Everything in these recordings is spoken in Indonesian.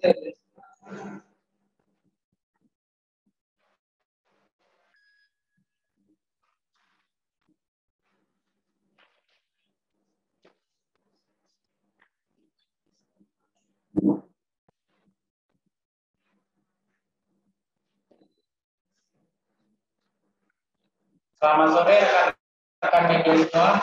Selamat sore rekan-rekan media semua.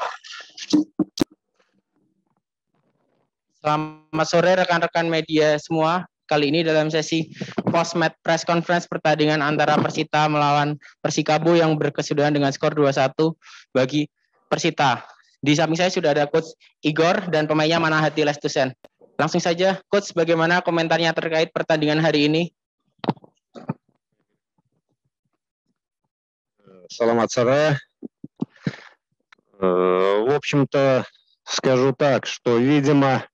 Selamat sore rekan-rekan media semua. Kali ini dalam sesi post-match press conference pertandingan antara Persita melawan Persikabo yang berkesudahan dengan skor 2-1 bagi Persita. Di samping saya sudah ada Coach Igor dan pemainnya Manahati Lestusen. Langsung saja, Coach, bagaimana komentarnya terkait pertandingan hari ini? Selamat sore. В общем-то, скажу так, что, видимо,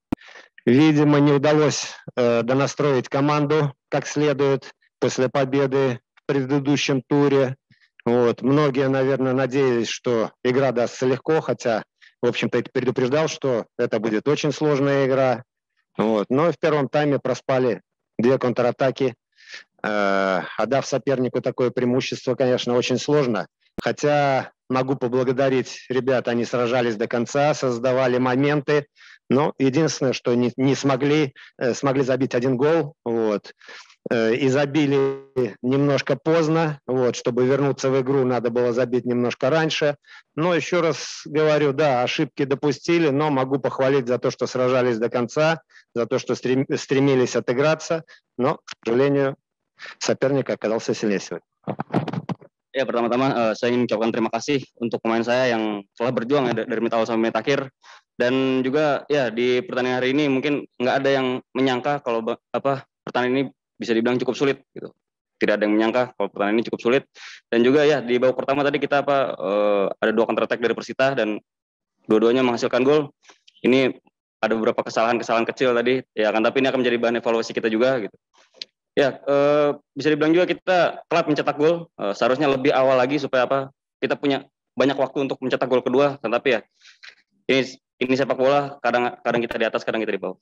не удалось донастроить команду как следует после победы в предыдущем туре. Вот. Многие, наверное, надеялись, что игра дастся легко, хотя, в общем-то, предупреждал, что это будет очень сложная игра. Вот. Но в первом тайме проспали 2 контратаки. Отдав сопернику такое преимущество, конечно, очень сложно. Хотя могу поблагодарить ребят, они сражались до конца, создавали моменты. Но единственное, что не смогли забить 1 гол. Вот. И забили немножко поздно. Вот. Чтобы вернуться в игру, надо было забить немножко раньше. Но еще раз говорю, да, ошибки допустили, но могу похвалить за то, что сражались до конца, за то, что стремились отыграться. Но, к сожалению, соперник оказался сильнее сегодня. Ya, pertama-tama saya ingin mengucapkan terima kasih untuk pemain saya yang telah berjuang ya, dari menit awal sampai menit akhir. Dan juga ya di pertandingan hari ini mungkin nggak ada yang menyangka kalau pertandingan ini bisa dibilang cukup sulit gitu. Tidak ada yang menyangka kalau pertandingan ini cukup sulit. Dan juga ya di babak pertama tadi kita ada 2 counter attack dari Persita dan dua-duanya menghasilkan gol. Ini ada beberapa kesalahan kecil tadi ya kan, tapi ini akan menjadi bahan evaluasi kita juga gitu. Ya, bisa dibilang juga kita telat mencetak gol. Seharusnya lebih awal lagi supaya kita punya banyak waktu untuk mencetak gol kedua. Tetapi ya, ini sepak bola. Kadang kita di atas, kadang kita di bawah.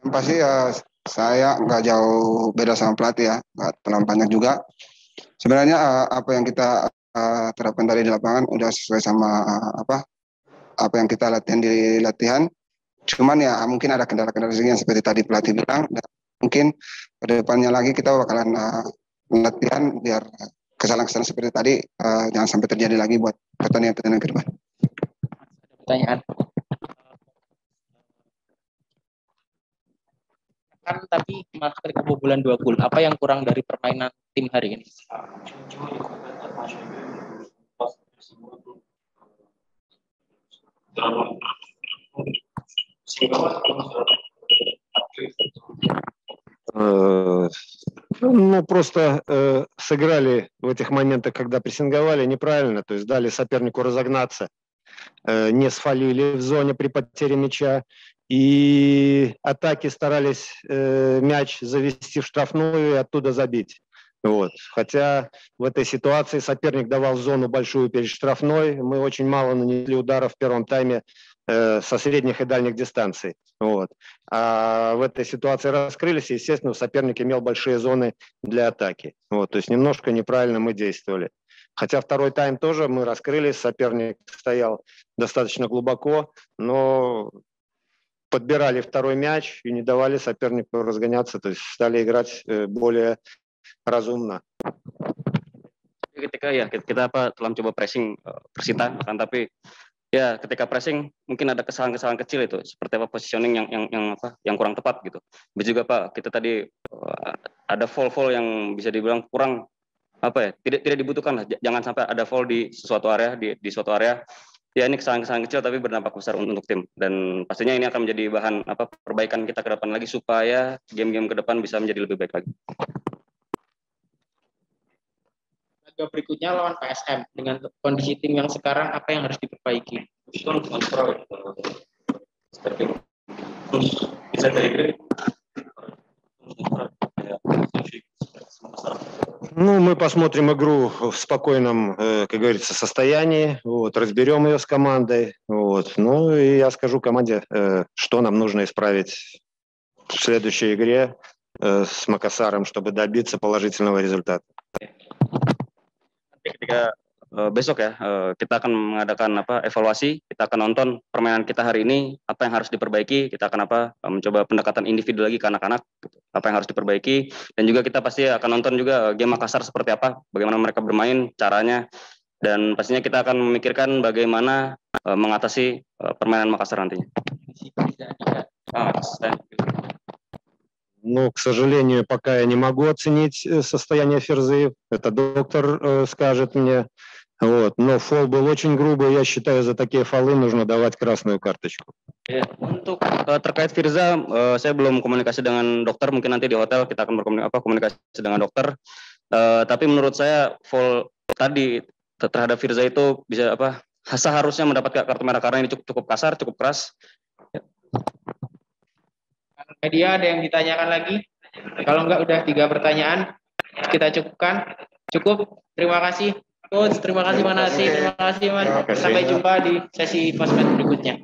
Yang pasti ya saya nggak jauh beda sama pelatih ya, nggak terlalu banyak juga. Sebenarnya apa yang kita terapkan tadi di lapangan udah sesuai sama apa yang kita latihan di latihan. Cuman ya mungkin ada kendala-kendala yang seperti tadi pelatih bilang. Dan mungkin ke depannya lagi kita bakalan latihan biar kesalahan-kesalahan seperti tadi jangan sampai terjadi lagi buat pertandingan-pertandingan ke depan. Pertanyaan. Kan tapi malah kebobolan 2 gol. Apa yang kurang dari permainan tim hari ini? Ну, просто сыграли в этих моментах, когда прессинговали, неправильно, то есть дали сопернику разогнаться, не сфалили в зоне при потере мяча, и атаки старались мяч завести в штрафную и оттуда забить. Вот. Хотя в этой ситуации соперник давал зону большую перед штрафной, мы очень мало нанесли ударов в первом тайме со средних и дальних дистанций. Вот. А в этой ситуации раскрылись, и, естественно, соперник имел большие зоны для атаки. Вот. То есть немножко неправильно мы действовали. Хотя второй тайм тоже мы раскрылись, соперник стоял достаточно глубоко, но подбирали второй мяч и не давали сопернику разгоняться, то есть стали играть более разумно. Ketika ya kita telah mencoba pressing Persita kan, tapi ya ketika pressing mungkin ada kesalahan-kesalahan kecil itu seperti positioning yang kurang tepat gitu. Bisa juga kita tadi ada foul yang bisa dibilang kurang tidak dibutuhkan lah. Jangan sampai ada foul di suatu area di suatu area. Ya ini kesalahan-kesalahan kecil tapi berdampak besar untuk tim, dan pastinya ini akan menjadi bahan perbaikan kita ke depan lagi supaya game-game ke depan bisa menjadi lebih baik lagi. Laga berikutnya lawan PSM, dengan kondisi tim yang sekarang apa yang harus diperbaiki? Ну, мы посмотрим игру в спокойном, как говорится, состоянии, вот, разберем ее с командой, вот. Ну, и я скажу команде, что нам нужно исправить в следующей игре с Макасаром, чтобы добиться положительного результата. Nanti ketika besok ya kita akan mengadakan evaluasi, kita akan nonton permainan kita hari ini, apa yang harus diperbaiki, kita akan mencoba pendekatan individu lagi ke anak-anak, gitu, apa yang harus diperbaiki, dan juga kita pasti akan nonton juga game Makassar seperti apa, bagaimana mereka bermain, caranya, dan pastinya kita akan memikirkan bagaimana mengatasi permainan Makassar nantinya. Ну, к сожалению, пока я не могу оценить состояние Ферзы. Это доктор скажет мне. Вот. Но фол был очень грубый. Я считаю, за такие фолы нужно давать красную карточку. Ya, untuk terkait Firza, saya belum komunikasi dengan dokter. Mungkin nanti di hotel kita akan komunikasi dengan dokter. Tapi menurut saya foul tadi terhadap Firza itu bisa seharusnya mendapat kartu merah karena ini cukup kasar, cukup keras. Media ada yang ditanyakan lagi? Kalau enggak udah 3 pertanyaan, kita cukupkan. Cukup. Terima kasih Coach, terima kasih Manasi, terima kasih Mas. Sampai jumpa di sesi postmatch berikutnya.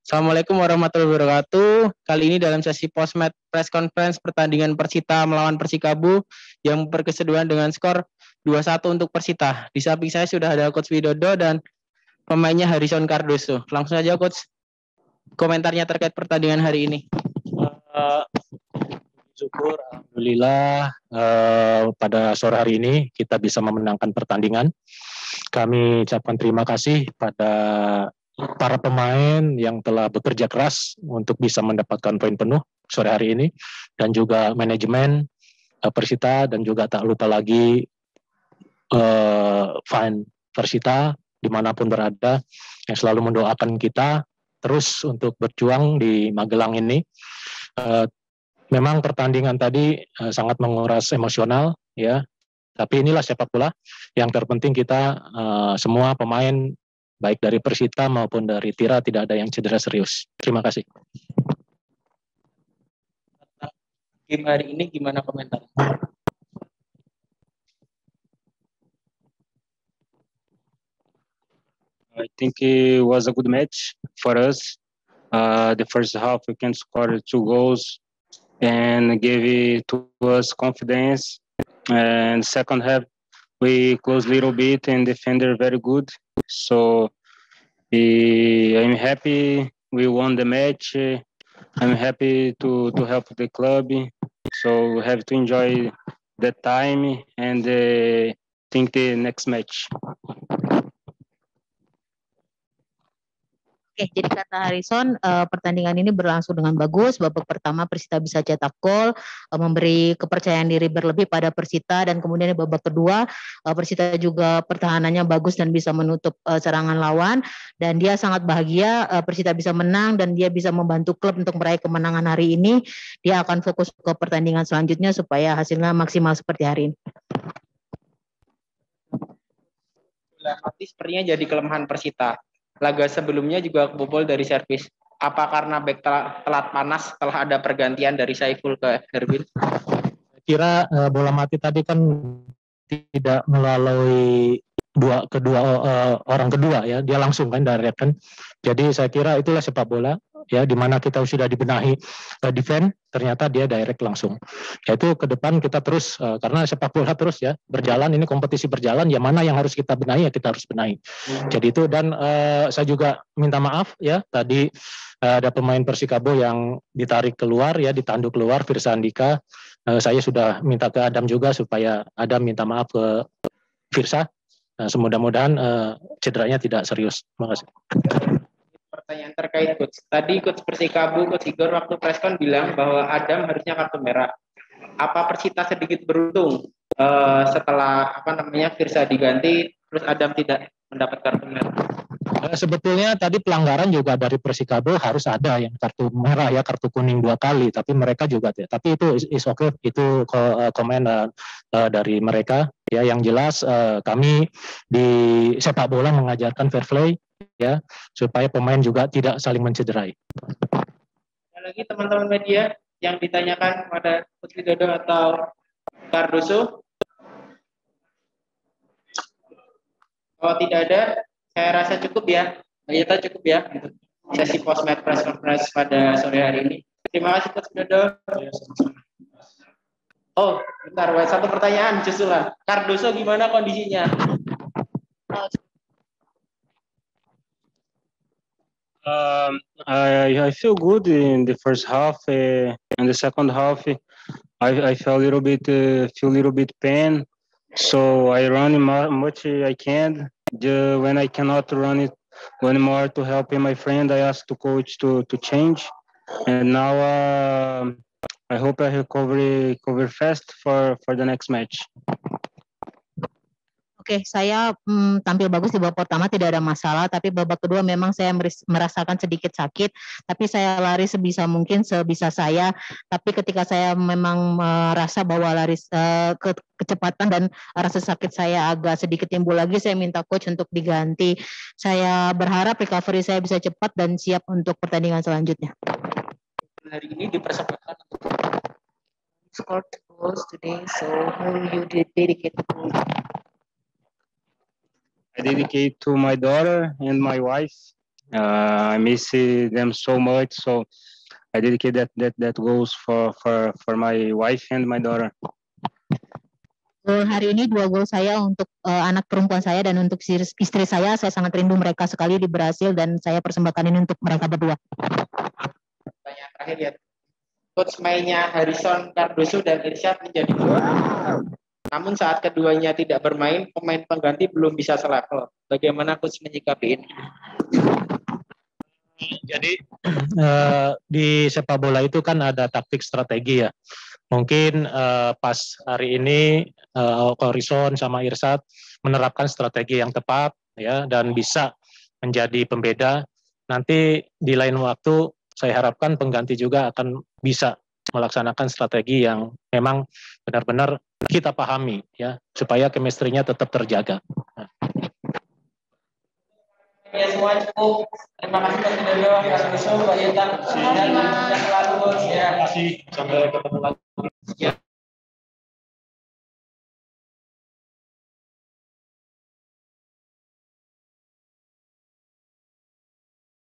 Assalamualaikum warahmatullahi wabarakatuh. Kali ini dalam sesi postmatch press conference pertandingan Persita melawan Persikabu yang berkeseduhan dengan skor 2-1 untuk Persita. Di samping saya sudah ada Coach Widodo dan pemainnya Harrison Cardoso. Langsung saja Coach, komentarnya terkait pertandingan hari ini. Syukur, alhamdulillah pada sore hari ini kita bisa memenangkan pertandingan. Kami ucapkan terima kasih pada para pemain yang telah bekerja keras untuk bisa mendapatkan poin penuh sore hari ini, dan juga manajemen Persita, dan juga tak lupa lagi fan Persita dimanapun berada yang selalu mendoakan kita terus untuk berjuang di Magelang ini. Memang pertandingan tadi sangat menguras emosional ya, tapi inilah sepak bola. Yang terpenting kita semua pemain baik dari Persita maupun dari Tira tidak ada yang cedera serius. Terima kasih. Game hari ini gimana komentar? I think it was a good match for us. The first half we can score 2 goals and gave it to us confidence. And second half we closed a little bit and defender very good. So I'm happy we won the match. I'm happy to help the club. So we have to enjoy the time and think the next match. Oke, jadi kata Harrison, pertandingan ini berlangsung dengan bagus. Babak pertama Persita bisa cetak gol, memberi kepercayaan diri berlebih pada Persita, dan kemudian di babak kedua Persita juga pertahanannya bagus dan bisa menutup serangan lawan, dan dia sangat bahagia Persita bisa menang dan dia bisa membantu klub untuk meraih kemenangan hari ini. Dia akan fokus ke pertandingan selanjutnya supaya hasilnya maksimal seperti hari ini. Sepertinya jadi kelemahan Persita. Laga sebelumnya juga kebobol dari servis. Apa karena back telat panas setelah ada pergantian dari Saiful ke Herbin? Kira bola mati tadi kan tidak melalui kedua orang kedua ya, dia langsung kan direct kan. Jadi saya kira itulah sepak bola ya, di mana kita sudah dibenahi defend, ternyata dia direct langsung. Yaitu ke depan kita terus karena sepak bola terus ya berjalan, ini kompetisi berjalan, ya mana yang harus kita benahi ya kita harus benahi. Jadi itu, dan saya juga minta maaf ya, tadi ada pemain Persikabo yang ditarik keluar ya, ditanduk keluar, Firsa Andika. Saya sudah minta ke Adam juga supaya Adam minta maaf ke Firsa. Semudah-mudahan cederanya tidak serius. Terima kasih. Pertanyaan terkait Coach. Tadi Coach Persikabu, Coach Igor waktu preskon bilang bahwa Adam harusnya kartu merah. Apa Persita sedikit beruntung setelah Firsa diganti terus Adam tidak mendapat kartu merah? Sebetulnya tadi pelanggaran juga dari Persikabo harus ada yang kartu merah ya, kartu kuning 2 kali, tapi mereka juga tidak. Tapi itu is okay, itu komen dari mereka ya. Yang jelas kami di sepak bola mengajarkan fair play ya, supaya pemain juga tidak saling mencederai. Ada lagi teman-teman media yang ditanyakan kepada Coach Widodo atau Cardoso? Kalau tidak ada, saya rasa cukup ya. Ternyata cukup ya untuk sesi post-match press conference pada sore hari ini. Terima kasih Coach Widodo. Oh, bentar, satu pertanyaan susulan. Cardoso gimana kondisinya? I feel good in the first half. In the second half, I feel a little bit pain. So I run much I can. When I cannot run it one more to help my friend, I asked the coach to change. And now I hope I recover fast for the next match. Oke, saya tampil bagus di babak pertama, tidak ada masalah, tapi babak kedua memang saya merasakan sedikit sakit, tapi saya lari sebisa mungkin, sebisa saya, tapi ketika saya memang merasa bahwa lari kecepatan dan rasa sakit saya agak sedikit timbul lagi, saya minta coach untuk diganti. Saya berharap recovery saya bisa cepat dan siap untuk pertandingan selanjutnya. Hari ini dipersembahkan untuk scored goals today, so who you dedicate to? I dedicate to my daughter and my wife. I miss them so much, so I dedicate that goals for my wife and my daughter. Gol hari ini 2 gol saya untuk anak perempuan saya dan untuk istri saya. Saya sangat rindu mereka sekali di Brasil dan saya persembahkan ini untuk mereka berdua. Pertanyaan terakhir ya. Coach mainnya Harrison, Cardoso dan Irsyad menjadi namun saat keduanya tidak bermain, pemain pengganti belum bisa selevel. Bagaimana coach menyikapi ini? Jadi di sepak bola itu kan ada taktik strategi ya. Mungkin pas hari ini Harrison sama Irsyad menerapkan strategi yang tepat ya dan bisa menjadi pembeda. Nanti di lain waktu saya harapkan pengganti juga akan bisa melaksanakan strategi yang memang benar-benar kita pahami ya supaya chemistry-nya tetap terjaga. Ya semua cukup. Terima kasih Pak Widodo, Pak Suso, Pak Yeta, dan selalu ya. Terima kasih. Sampai ketemu lagi.